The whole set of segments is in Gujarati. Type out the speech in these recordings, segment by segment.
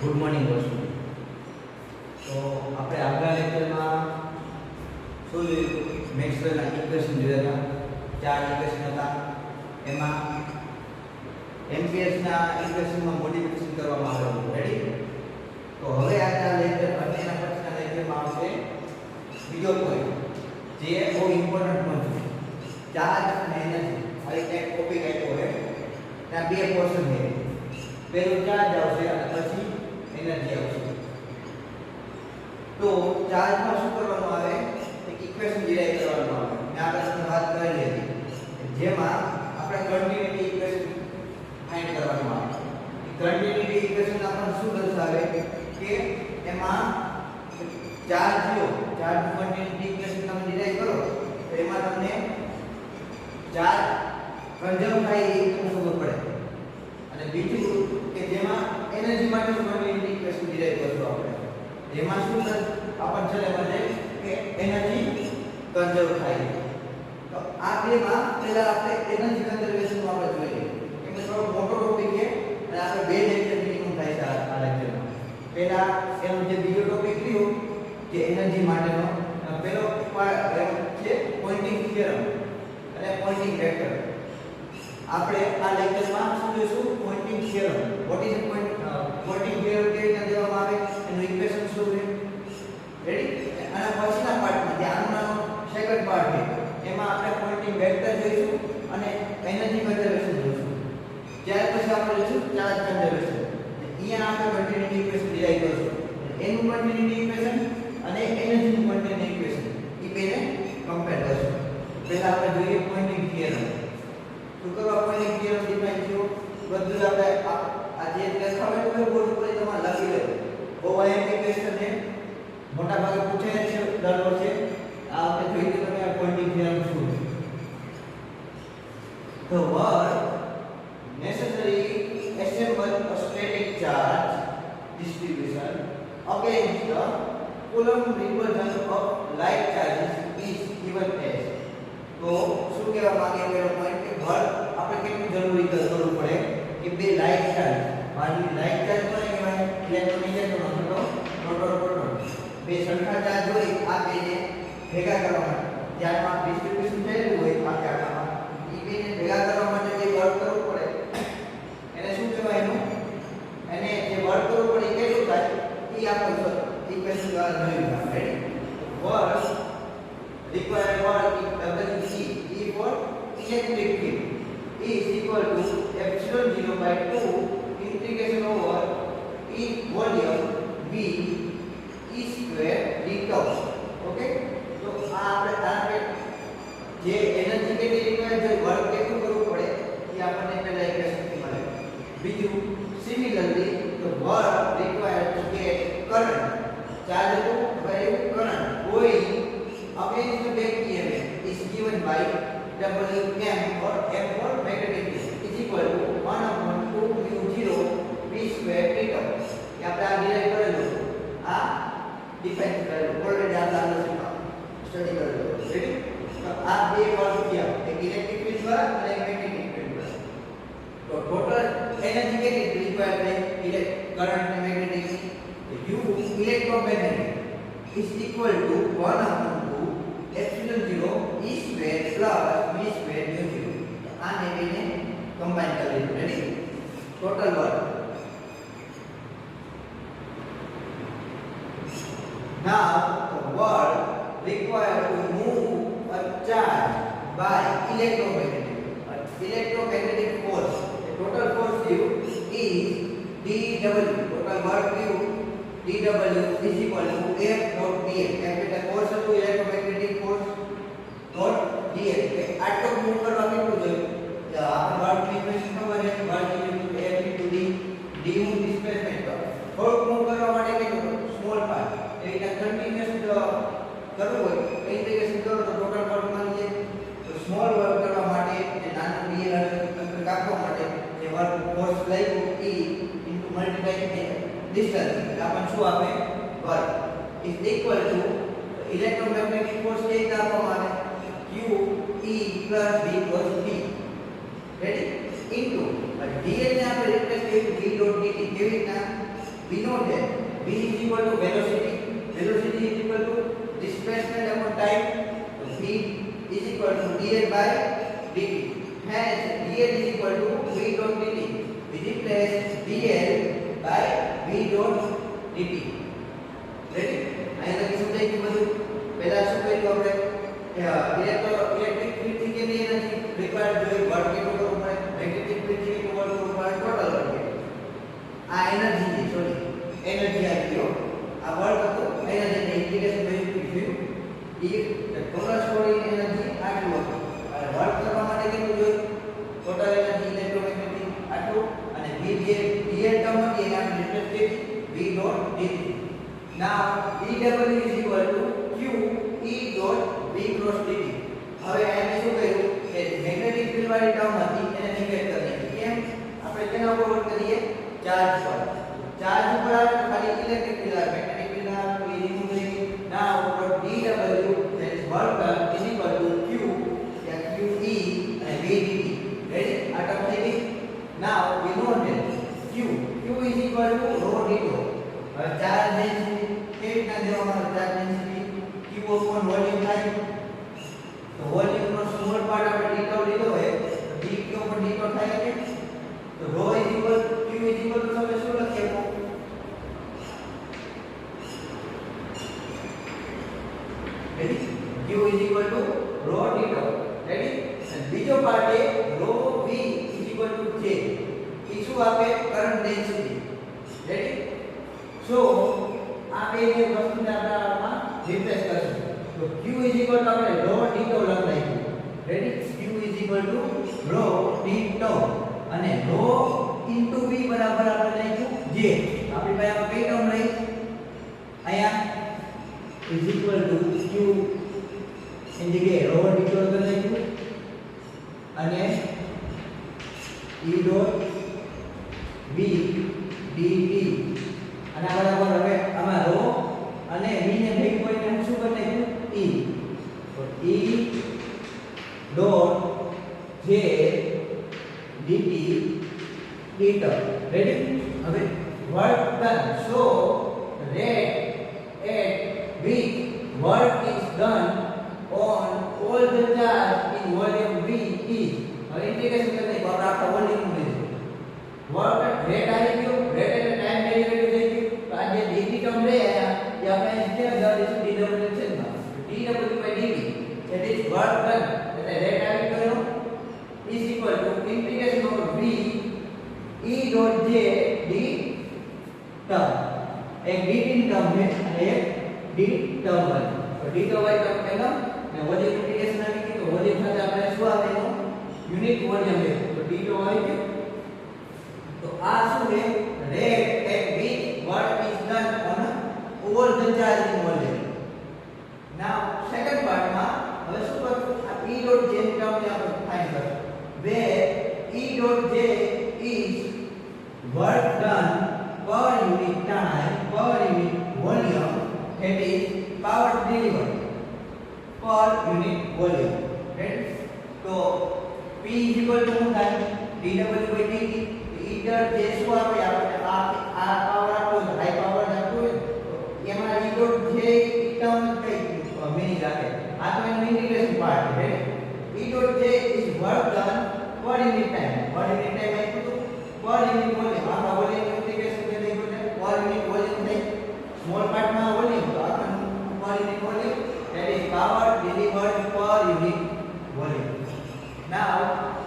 ગુડ મોર્નિંગ દોસ્તો. તો આપણે આગલા લેક્ચરમાં શું જોયું? મેક્સવેલના ઇક્વેશન જોયા હતા. ચાર ઇક્વેશન હતા. એમાં એમ્પિયર્સના ઇક્વેશનમાં મોડિફિકેશન કરવામાં આવેલું. રેડી? તો હવે આજના લેક્ચર અને એના પછીના લેક્ચરમાં આવશે બીજો પોઈન્ટ જે બહુ ઇમ્પોર્ટન્ટ પોઈન્ટ છે. ચાર્જ અને એનર્જી. આ એક ટોપિક આપ્યો છે. ત્યાં બે પોર્શન છે. પહેલું ચાર્જ આવશે અને પછી એનર્જી આવશે. તો ચાર્જમાં શું કરવાનું આવે? એક ઇક્વેશન ડિરાઈવ કરવાનું આવે. મેં આગળ તમને વાત કરેલી હતી જેમાં આપણે કન્ટિન્યુટી ઇક્વેશન ફાઇન્ડ કરવાનું આવે. કન્ટિન્યુટી ઇક્વેશન આપણને શું દર્શાવે કે એમાં ચાર્જ લો, ચાર્જ કન્ટિન્યુટી ઇક્વેશન તમે ડિરાઈવ કરો તો એમાં તમને ચાર્જ કન્ઝર્વ થાય એ ખબર પડે. અને બીજું કે જેમાં એનર્જી માટેનું કન્ટિન્યુટી ઇક્વેશન ડિરાઈવ કરશું આપણે. જેમાં શું આપણને છેલ્લે મળે કે એનર્જી કન્ઝર્વ થાય. તો આ બેમાં પહેલા આપણે એનર્જી કન્ઝર્વેશન આપણે જોઈએ. કેમ કે થોડો મોટો ટોપિક છે અને આપણે બે લેક્ચર મિનિમમ થાય છે આ લેક્ચરમાં. પહેલા એનો જે બીજો ટોપિક રહ્યો જે એનર્જી માટેનો પહેલો છે પોઇન્ટિંગ થિયરમ અને પોઇન્ટિંગ વેક્ટર. આપણે આ લેક્ચરમાં શું જોઈશું? Poynting theorem. What is Poynting theorem કેવી રીતે દેવામાં આવે, એનું ઇક્વેશન શું છે. રેડી? આના પછીના પાર્ટમાં જે આનો સેકન્ડ પાર્ટ છે એમાં આપણે પોઇન્ટિંગ વેક્ટર જોઈશું અને એનર્જી કન્ઝર્વેશન જોઈશું. ત્યાર પછી આપણે જોઈશું ચાર્જ કન્ઝર્વેશન. અહીંયા આપણે કન્ટિન્યુટી ઇક્વેશન ડિરાઈવ કરીશું. એનું કન્ટિન્યુટી ઇક્વેશન અને એનર્જીનું કન્ટિન્યુટી ઇક્વેશન એ બેને કમ્પેર કરીશું. પહેલા આપણે જોઈએ પોઇન્ટિંગ થિયરમ. શું કરવા પોઇન્ટિંગ થિયરમ ડિફાઇન થયો? બધું આપણે આ જે લખાવેલું છે બોર્ડ ઉપર તમારે લખી લેવું. બહુ આઈએમપી ક્વેશ્ચન છે, મોટા ભાગે પૂછાય છે દર વર્ષે. આ આપણે જોઈ કે તમે આ પોઇન્ટિંગ થિયરમ શું છે. The word necessary assemble a static charge distribution against the Coulomb repulsion of like charges is given as. તો શું કહેવા માંગે પેલો પોઈન્ટ કે બળ આપણે કેટલું જરૂરી કરવું પડે કે બે લાઇક ચાર્જ, માની લાઇક ચાર્જ કોને કહેવાય? Electron proton. બે સરખા ચાર્જ હોય આ બેને ભેગા કરવા માટે જ્યારમાં ડિસ્ટ્રીબ્યુશન થયેલું હોય આ ચાર્જમાં એ બેને ભેગા કરવા માટે જે બળ કરવું પડે એને શું કહેવાય? એને જે બળ કરવું પડે એ કેટલું થાય એ આપણે ઇક્વેશન દ્વારા જોયું. રેડી? બળ required work in WC E for electric field is equal to epsilon 0 by 2 integration over E volume V E square d tau. Okay? તો આ આપણે તારે જે એનર્જી કેટલી રિક્વાયર્ડ છે, વર્ક કેટલું કરવું પડે એ આપણને પહેલા ઇક્વેશન થી મળે. બીજું similarly the work required to get current charge to value current going against the back EMF is given by Wm or M for magnetic field is equal to 1/2 mu 0 V square d tau. ये આપણે આ ડિરાઈવ કરેલું, આ ડિફાઇન કરેલું ઓલરેડી આપણે આગળ સ્ટડી કરેલું. રેડી? તો આ બે વર્ક થયા, એક ઇલેક્ટ્રિક ફિલ્ડ દ્વારા અને એક મેગ્નેટિક ફિલ્ડ દ્વારા. તો ટોટલ એનર્જી કેટલી રિક્વાયર્ડ છે કરંટ અને magnetic? U electromagnetic is equal to 1/2 epsilon 0 E square plus V square mu 0. આને બેને કમ્બાઈન કરી લીધું. Ready? Total work. Now the work required to move a charge by electromagnetic force. The total force due is dW. Total work due dW is equal to F dot dl. F એટલે force હતું electromagnetic force dot dl. આટલો મૂવ કરવા કેટલું જોઈએ? આપણે વર્ક ઇક્વેશન ખબર છે, work equal F into d, d નું ડિસ્પ્લેસમેન્ટ. થોડુંક મૂવ કરવા માટે કેટલું? Small part. એ રીતે કન્ટિન્યુઅસ કરવું હોય ઇન્ટિગ્રેશન કરો તો ટોટલ વર્ક મળી જાય. તો સ્મોલ વર્ક કરવા માટે જે નાનું dl હશે કાપવા માટે જે વર્ક ફોર્સ લાગ્યું e ઇન્ટુ મલ્ટીપ્લાય distance એટલે આપણને શું આપે? Work is equal to electromagnetic force કે રીતે આપવામાં આવે? q e plus v cos v. Ready? Into dl ને આપણે રિપ્લેસ કરીએ v dot dt. કેવી રીતના? we know that v is equal to velocity, velocity is equal to displacement upon time, so v is equal to dl by dt, hence dl is equal to v dot dt, we replace dl by v dot dt. Ready? અહીં લખી સમજાઈ ગયું બધું? પહેલા શું કર્યું આપણે? ઇલેક્ટ્રિક ફીલ્ડ થી કેટલી એનર્જી રિક્વાયર્ડ જોઈએ? વર્ક કેટલું કરવું પડે? મેગ્નેટિક ફીલ્ડ થી કેટલું વર્ક કરવું પડે? Total work. આ એનર્જી છે, સોરી એનર્જી આ ગયો, આ વર્ક હતો, એનર્જી ને ઇન્ટિગ્રેશન વેલ્યુ કીધું એ ટોટલ સ્ટોરી એનર્જી આટલું હતું. અને વર્ક કરવા માટે કેટલું જોઈએ? ટોટલ એનર્જી ઇલેક્ટ્રોમેગ્નેટિક આટલું, અને v જે dl ટર્મ હતી એને આપણે રિપ્લેસ કરી v dot dt. Now EW is equal to Q E dot V cross dt. હવે આને શું કર્યું કે મેગ્નેટિક ફીલ્ડ વાળી ટર્મ હતી એને નેગેટ કરી નાખી. કેમ? આપણે કેના ઉપર વર્ક કરીએ? ચાર્જ પર. ચાર્જ ઉપર આવે તો ખાલી ઇલેક્ટ્રિક ફીલ્ડ આવે, મેગ્નેટિક ફીલ્ડ આવે તો એ રિમૂવ થઈ ગઈ. Now dot DW that is work done is equal to Q या QE અને V dt. Ready? આ ટર્મ થઈ ગઈ. Now we know that Q is equal to rho d rho. હવે ચાર્જ ડેન્સિટી કેવી રીતના દેવામાં આવે? Charge density Q upon volume થાય. તો વોલ્યુમ નો સ્મોલ પાર્ટ આપણે d tau લીધો હોય તો dq upon d tau થાય કે? તો ρ q તો તમે શું લખી શકો? Ready? q ρ d tau. Ready? અને બીજો પાર્ટ એ ρ v j. એ શું આપે? Current density. રેડી? So આ બે જે વસ્તુને આપણે આમાં રિપ્લેસ કરશું. તો q આપણે ρ d tau લખાયું. રેડી? q ρ d tau અને ρ v બરાબર આપણે લખ્યું j. આપણી પાસે આ કઈ ટર્મ રહી? અહીંયા q in જગ્યાએ ρ d tau લખ્યું અને e dot v dt અને આ બરાબર હવે આમાં ρ અને v ને ભેગું કરીને શું કરી નાખ્યું? e. તો e dot j dt d tau. Ready? હવે work done. So rate at which work is done on all the charge in volume v is. હવે ઇન્ટિગ્રેશન કરી દઈએ. આપણે આખો વોલ્યુમ લીધું. વર્ક રેટ આવી ગયો, રેટ એટલે ટાઈમ ડેરિવેટિવ થઈ ગયું. તો આ જે dt ટર્મ રહે આયા એ આપણે ક્યાં દઈશું? dw છે ને dw by dt that is work done. એટલે રેટ આવી ગયો is equal to integration of v e dot j d term. એક dt ની ટર્મ છે અને એક d ટર્મ છે. તો d તો y ટર્મ પહેલા અને વોલ્યુમ ઇન્ટિગ્રેશન આવી ગયું. તો વોલ્યુમ સાથે આપણે શું આવે એનું યુનિટ વોલ્યુમ લે. તો d તો આવી ગયું. તો આ શું છે? Rate at which work is done on all the charge in volume. Now second part માં હવે શું કરશું? આ e dot j ની ટર્મ ને આપણે ફાઇન્ડ કરશું. Where e dot j is work done per unit time per unit volume, that is power delivered per unit volume. Right? So p is equal to શું થાય? dw by dt. ઈડર જે શું આપે? આપણે આ પાવર આપો તો હાઈ પાવર આપો તો એમાં ઈ ડોટ જે ટર્મ કઈ મીનિંગ રાખે? આ તો એનું ઇન્ટિગ્રેશન પાર્ટ છે. ઈ ડોટ જે ઇઝ વર્ક ડન પર યુનિટ ટાઈમ. પર યુનિટ ટાઈમ આપ્યું તો પર યુનિટ વોલ્યુમ. આખા વોલ્યુમ ઇન્ટિગ્રેશન કરી દઈએ એટલે પર યુનિટ વોલ્યુમ થાય. સ્મોલ પાર્ટમાં વોલ્યુમ તો આખા પર unit volume that is power delivered per unit volume. Now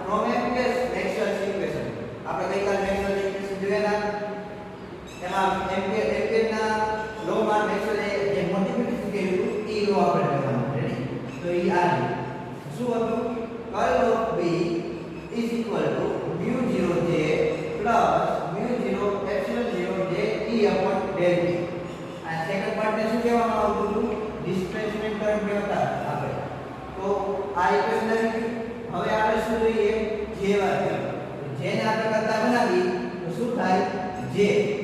from Maxwell's equation આપણે ગઈકાલે મેક્સવેલ ઇક્વેશન જોયા એમાં એમ્પિયરના લો માં મેક્સવેલે જે મોટિફિકેશન કર્યું એ લો આપણે લેવાનું. રેડી? તો એ આ શું હતું? Curl of b is equal to mu 0 j plus mu 0 epsilon 0 j e upon del t. આ સેકન્ડ પાર્ટ ને શું કહેવામાં આવતું હતું? ડિસ્પ્લેસમેન્ટ કરંટ કહેતા આપણે. તો આ ઇક્વેશન આવી ગયું. હવે આપણે શું જોઈએ? j વાળા જેને આપણે કરતા બનાવી તો શું થાય? j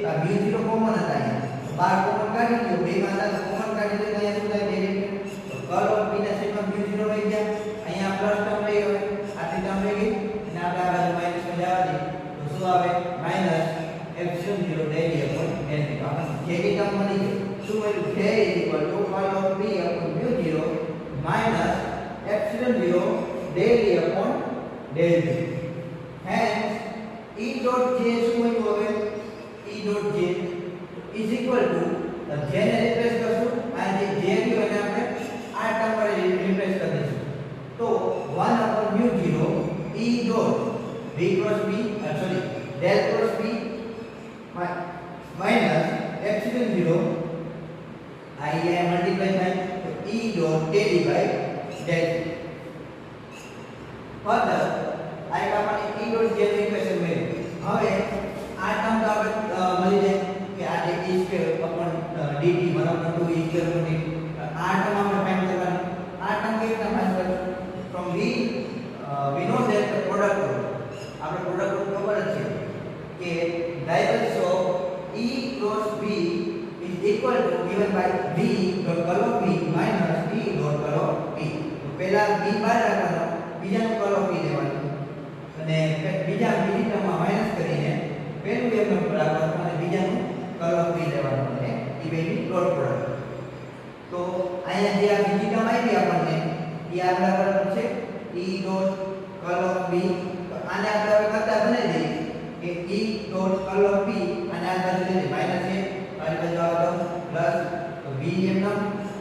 આ mu 0 કોમન હતા અહીંયા. બાર કોમન કાઢી લો. બે માં હતા કોમન કાઢી લો તો અહીંયા શું થાય? નેગેટિવ. તો કર્લ ઓફ b ના છેદમાં mu 0 રહી ગયા. અહીંયા પ્લસ ટર્મ રહી ગયો. આટલી ટર્મ રહી ગઈ અને આપણે આ બાજુ માઈનસ માં જવા દઈએ તો શું આવે? Minus epsilon 0 del t upon del t. જે ની ટર્મ મળી ગઈ શું મળ્યું j curl of b upon mu 0 minus epsilon 0 del e upon del b. Hence E dot j શું મળ્યું હવે E dot j is equal to j ને રિપ્લેસ કરશું અને જે j રહ્યું એને આપણે આ ટર્મ વડે રિપ્લેસ કરી દઈશું તો 1 upon mu 0 E dot v cross b sorry del cross b minus epsilon 0 I multiply by E dot del by del. Further આ એક આપણને E dot j નું ઇક્વેશન મળ્યું હવે આ ટર્મ તો આપણે મળી જાય કે આ જે e સ્ક્વેર upon dt બરાબર 2 e સ્ક્વેર upon dt આ ટર્મ આપણે ફાઇન્ડ કરવાની આ ટર્મ કેવી રીતે ફાઇન્ડ કરશું from we know that the product આપણે પ્રોડક્ટ ખબર જ છે કે divergence of E cross B is equal to given by B dot curl of B minus B dot curl of B. તો પહેલા B બહાર રાખવાનો બીજાનું curl of B લેવાનું અને બીજી ટર્મમાં માઈનસ કરીને પહેલું એમ રાખવાનું અને બીજાનું curl of B લેવાનું અને એ બેની ડોટ પ્રોડક્ટ. તો અહીંયા જે આ બીજી ટર્મ આવી આપણને એ આ બરાબર છે E dot curl of B. તો આને આપણે હવે કરતા બનાવી દઈએ કે E dot curl of B અને આ બાજુ લઈને માઈનસ છે આ બાજુ આવતો પ્લસ તો B એમનો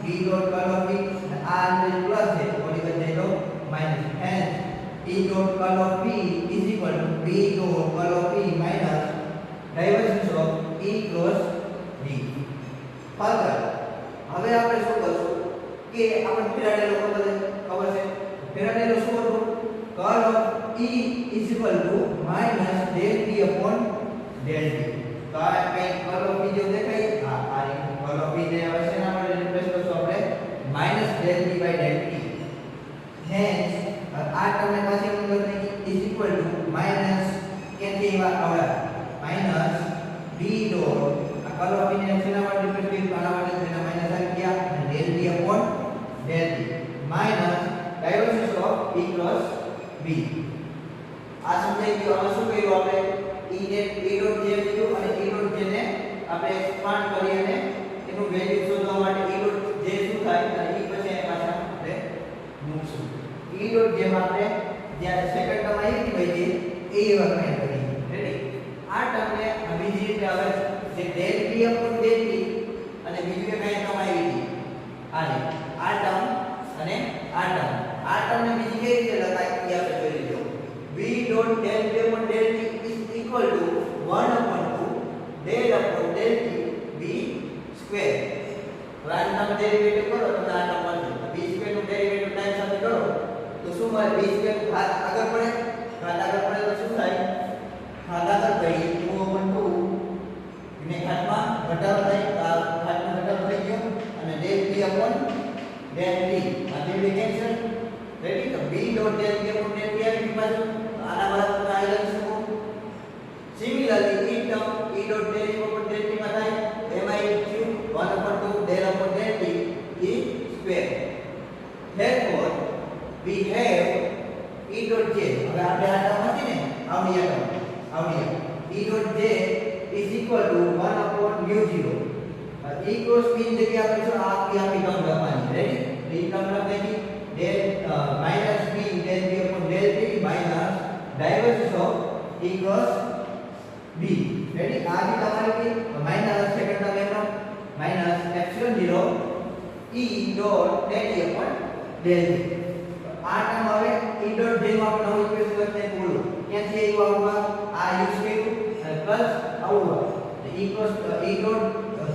B dot curl of B અને આ અંદર પ્લસ છે તો ઓલી બાજુ જઈ તો minus hence E dot curl of B is equal to B dot curl of B minus divergence of E cross B. Further હવે આપણે શું કરશું કે આપણે ફેરાડેલો ખબર છે ફેરાડેલો શું હતું curl of E is equal to minus del B upon del D. તો આ કઈ curl of B જેવું દેખાય આ curl of B ને હવે શેના માટે રિપ્લેસ કરશું આપણે minus del B by del T. Hence આ ટર્મને પાછી આપણે લખી is equal to minus કેથી આવડા minus B dot આ curl of B ને શેના માટે રિપ્લેસ કર્યું આના માટે તેના માઈનસ આવી ગયા અને del B upon del T minus divergence of E cross B. આ સમજાઈ ગયું હવે શું કર્યું આપણે E dot j લીધું અને E dot j ને આપણે એક્સપાન્ડ કરી અને એનું વેલ્યુ શોધવા માટે E dot j શું થાય અને E પછી એની પાછળ આપણે મૂકશું E dot j માં આપણે જ્યારે સેકન્ડ ટર્મ આવી હતી ભાઈ એ એવા ફાઇન્ડ કરી રેડી આ ટર્મને બીજી રીતે આવે જે del b upon del t અને બીજી કે કઈ ટર્મ આવી હતી આ ટર્મ અને આ ટર્મને બીજી કઈ રીતે લખાય એ આપણે જોઈ લીધું v dot del b upon del t is equal to 1 upon 2 del upon del t b square. હવે આ ટર્મ ડેરિવેટિવ કરો તો આ ટર્મ મળશે b square નું ડેરિવેટિવ ટાઈમ સાથે કરો તો શું મળે b square ઘાત આગળ પડે તો શું થાય ઘાત આગળ ગઈ 2 upon 2 ને ઘાતમાં ઘટાડો થાય આ ઘાતમાં ઘટાડો થઈ ગયો અને del b upon del t આ બે કેન્સલ રેડી તો b dot del b upon del t આવી બાજુ આના બરાબર આ લખી શકો similarly e term e dot del b upon del t માં થાય એમાં e cube 1 upon 2 del upon del t e square. Therefore we have E dot j હવે આપણે આ ટર્મ હતી ને આવડી E dot j is equal to 1 upon mu 0 E cross B ની જગ્યાએ આપણે શું આપી ટર્મ લખવાની રેડી એ ટર્મ લખેલી del minus b del b upon del t minus divergence of E cross B ready આ બી તમારી માઈનસ સેકન્ડ ટર્મ એનો minus epsilon 0 E dot del t upon del t. આ ટર્મ હવે E dot j માં આપણે નવું ઇક્વેશન લખીને બોલો ક્યાંથી આવ્યું આ યુઝ કર્યું અને પ્લસ આવું E dot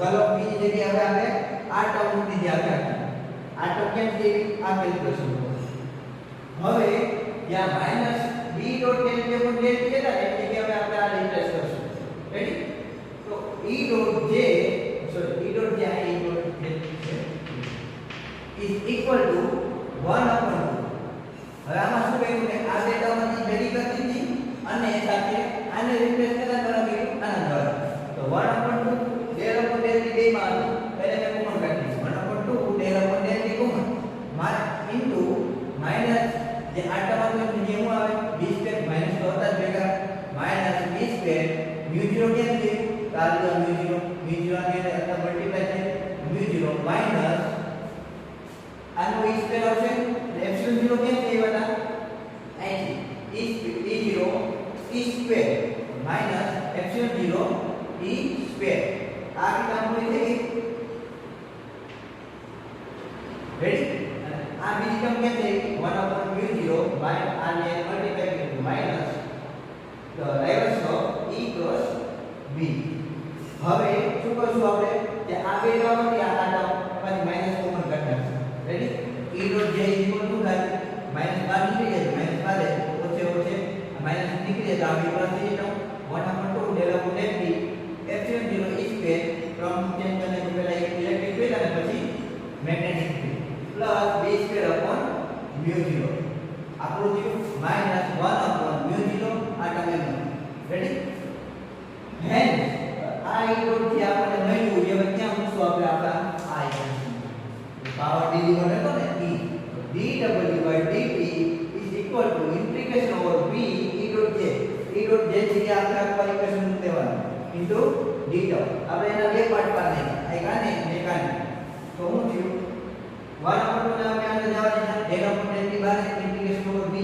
curl of B ની જગ્યાએ હવે આપણે આ ટર્મ મૂકી દીધી આ ટર્મ ક્યાંથી આ કેલ્ક્યુલેશન હવે જ્યાં minus b dot del b upon del t હતા એ જગ્યાએ આપણે આ રિપ્લેસ કરશું રેડી તો E dot j is equal to 1 upon 2. હવે આમાં શું કહ્યું કે આ બે ટર્મમાંથી ભેગી કરી દીધી અને સાથે આને રિપ્લેસ કરતા બરાબર આના દ્વારા તો 1 upon 2 del upon del t બે માં પહેલા મેં કોમન કાઢી 1 upon 2 del upon del t common into minus જે આ ટર્મમાં જે આવે b સ્ક્વેર માઈનસ તો હતા જ ભેગા માઈનસ b સ્ક્વેર mu 0 કેમ છે કાર્ય મ્યુ 0 ની અંદર અંદર મલ્ટીપ્લાય થાય મ્યુ 0 માઈનસ આનો e સ્ક્વેર આવશે એપ્સિલોન 0 કેમ કહેવાતા અહીંથી e0 e square minus epsilon 0 e square આ કિતાબ પૂરી થઈ ગઈ રેડી આ બીજી ટર્મ કેમ થઈ 1/mu 0 બાય આને મલ્ટીપ્લાય કરી minus the diverse of e cross b હવે શું કરશું આપણે કે આ બે ટર્મથી આ ટર્મ પછી માઈનસ કોમન કાઢી નાખશું ready e dot j equal to થાય માઈનસ 12 નીકળી જાય માઈનસ 12 ઓછે ઓછે માઈનસ નીકળી જાય તો આ બે પ્લસ થઈ જાય 1/2 del upon del t epsilon 0 e square from change કરને તો પહેલા ઇલેક્ટ્રિક ફીલ્ડ અને પછી magnetic field plus b square upon mu 0 આપણું થયું માઈનસ 1 upon mu 0 આ ટર્મ રેડી હેન્સ આ ઇક્વલ થી આપણે મળ્યું એ ક્યાં મૂકશું આપણે આપણા આ પાવર ડિલિવર હતો ને e dw/dt is equal to integration over b e dot j થી આપણે આખા ઇક્વેશન મૂકી દેવાનું ઇન્ટુ dt આપણે એના બે પાર્ટ પાડને આ કાને ને કાને તો હું થયું 1/2 ને આપણે અંદર જવા દીધા del upon del t બાર integration over b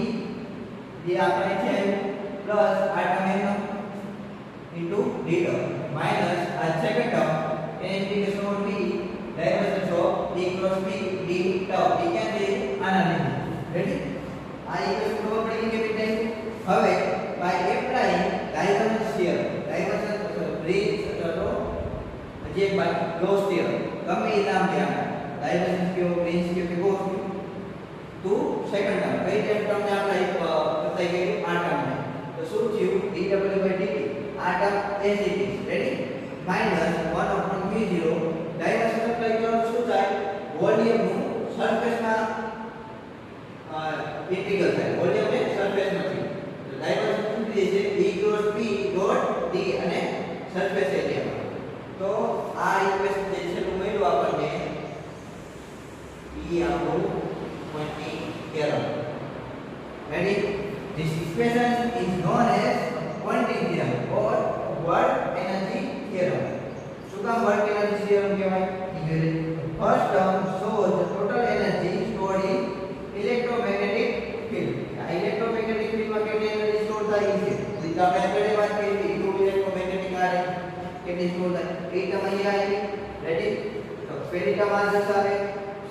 જે આપણે છે પ્લસ આ ટર્મ એનો ઇન્ટુ dt માઈનસ આ second term integration over b divergence of d cross b d tau d क्या છે આના લીધે રેડી આ ઇક્વેશન ખબર પડી કે બેટા હવે બાય એપ્લાઈંગ ડાયવર્જન્સ થિયરમ જે બાય ગૌસ થિયરમ ગમે એ નામ દે ડાયવર્જન્સ કયો ગ્રીન્સ કયો કે ગૌસ તો સેકન્ડ ટર્મ કઈ ટર્મ ને આપણે બતાઈ ગયું આ ટર્મ ને તો શું થયું dw/dt આ term as it is ready minus 1/mu 0 divergence apply કરવાનું શું થાય વોલ્યુમ નું સરફેસ માં ઇન્ટિગ્રલ થાય વોલ્યુમ ને સરફેસ માંથી તો ડાયવર્જન્સ શું થઈ છે e cross b dot d અને સરફેસ એરિયા તો આ ઇક્વેશન જે છે તો મળ્યું આપણને e આપણું Poynting theorem ready this equation is known as pointing theorem or work energy theorem શું કામ વર્ક એનર્જી થિયરમ કહેવાય first term shows the total energy stored in electromagnetic field આ electromagnetic field માં કેટલી એનર્જી સ્ટોર થાય છે તો આપણે આગળ વાત કરી ઇન્ટુ electromagnetic આરે કેટલી સ્ટોર થાય એ ટર્મ અહીંયા આવી રેડી તો પહેલી ટર્મ આ દર્શાવે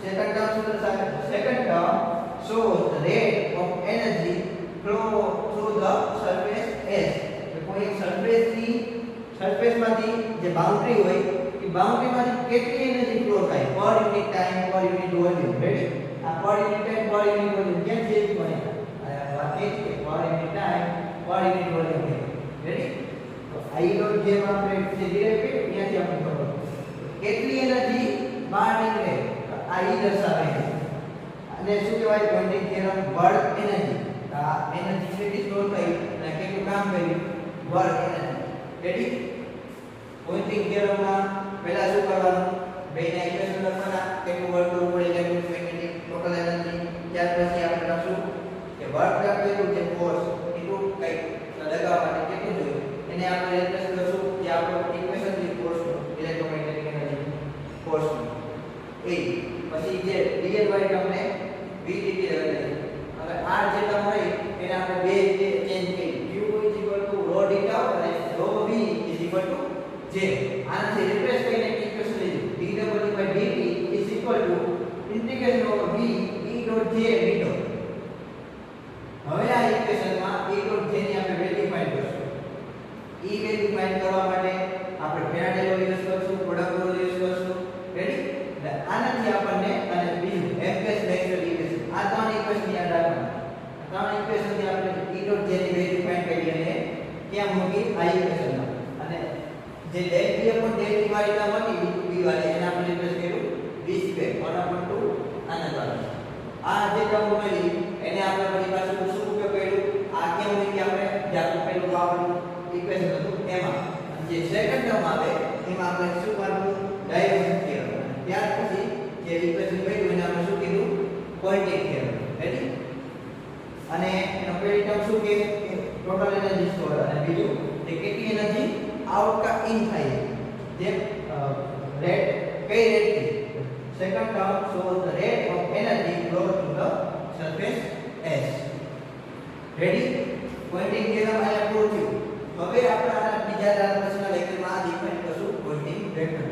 સેકન્ડ ટર્મ શું દર્શાવે second term shows the rate of energy flow through the surface S તો કોઈ એક સરફેસ માંથી જે બાઉન્ડરી હોય એ બાઉન્ડરી માંથી કેટલી એનર્જી ફ્લો થાય પર યુનિટ ટાઈમ પર યુનિટ વોલ્યુમ રેડી આ પર યુનિટ ટાઈમ પર યુનિટ વોલ્યુમ કેમ ચેન્જ કરે આ વાત એ છે પર યુનિટ ટાઈમ પર યુનિટ વોલ્યુમ રેડી તો આઈ ડોટ જેમ આપણે જે ડિરાઈવ કર્યું ત્યાંથી આપણે ખબર કેટલી એનર્જી બહાર નીકળે આ ઈ દર્શાવે છે અને શું કહેવાય પોઇન્ટિંગ થિયરમ વર્ક એનર્જી આ એનર્જી કેટલી સ્ટોર થઈ અને કેટલું કામ કર્યું work energy ready Poynting theorem માં પહેલા શું કરવાનું બેના ઇક્વેશન લખવાના કેટલું વર્ક કરવું પડે ઇલેક્ટ્રોમેગ્નેટિક ટોટલ એનર્જી ત્યાર પછી આપણે લખશું કે વર્ક કેટલું છે ફોર્સ એટલું કઈ લગાવવા માટે કેટલું જોઈએ એને આપણે રિપ્લેસ કરશું જે આપણો ઇક્વેશન છે ફોર્સ ઇલેક્ટ્રોમેગ્નેટિક એનર્જી ફોર્સ એ પછી જે dl y તમને v dt લગાવી હવે r જે ટર્મ હોય એને આપણે બે રીતે ચેન્જ કરી q ρ d tau અને ρ v j આનાથી રિપ્લેસ કરીને ઇક્વેશન લીધું dw/dt integration over v e dot j v dot હવે આ ઇક્વેશનમાં e dot j ની આપણે વેલ્યુ ફાઇન્ડ કરશું e વેલ્યુ ફાઇન્ડ કરવા માટે આપણે ફેરાડે લો યુઝ કરશું પ્રોડક્ટ લો યુઝ કરશું રેડી એટલે આનાથી આપણને અને બીજું એમ્પેસ મેક્સવેલ ઇક્વેશન આ ત્રણ ઇક્વેશન યાદ રાખવાના ત્રણ ઇક્વેશન થી આપણે e dot j ની વેલ્યુ ફાઇન્ડ કરી અને ક્યાં મૂકી આ ઇક્વેશનમાં અને જે del p upon del t વાળી ટર્મ હતી b વાળી એને આપણે રિપ્લેસ કર્યું v સ્ક્વેર 1/2 આના દ્વારા આ જે ટર્મ મળી એને આપણે પછી પાછું શું ઉપયોગ કર્યું આ કેમ મૂકી આપણે જે આપણું પહેલું આપણું ઇક્વેશન હતું એમાં જે સેકન્ડ ટર્મ આવે એમાં આપણે શું કરવું ડાયવર્જન્સ થિયરમ ત્યાર પછી જે ઇક્વેશન મળ્યું એને આપણે શું કીધું પોઇન્ટિંગ થિયરમ રેડી અને એનો પહેલી ટર્મ શું કે ટોટલ એનર્જી સ્ટોર અને બીજું કે કેટલી એનર્જી आउट का इन થાય જે રેટ કઈ રેટ થી second term shows the rate of energy flow to the surface S ready Poynting theorem આયા પૂરું થયું હવે આપણે આના બીજા દાખલા પછીના લેક્ચરમાં આ ડિફાઇન કરશું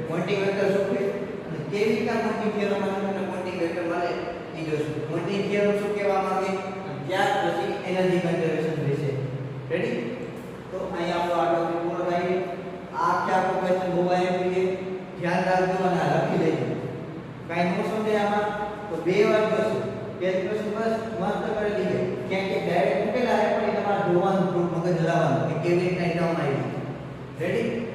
પોઇન્ટિંગ વેક્ટર શું છે અને કેવી રીતે પોઇન્ટિંગ થિયરમ માં તમને પોઇન્ટિંગ વેક્ટર મળે એ જોશું પોઇન્ટિંગ થિયરમ શું કહેવામાં આવે ત્યાર પછી એનર્જી કન્ઝર્વેશન રહેશે રેડી તો અહીંયા આપણો આ ટોપિક પૂરો થાય આ આખો ક્વેશ્ચન હોવાય જોઈએ ધ્યાન રાખજો અને લખી લેજો કાઈ નો સમજાય આમાં તો બે વાર જોશું કેલ્ક્યુલેશન બસ મસ્ત કરી લીધે ક્યાં કે ડાયરેક્ટ મૂકેલા હે પણ એ તમારે જોવાનું થોડું મગજ હલાવવાનું કે કેવી રીતના ટર્મ આવી રેડી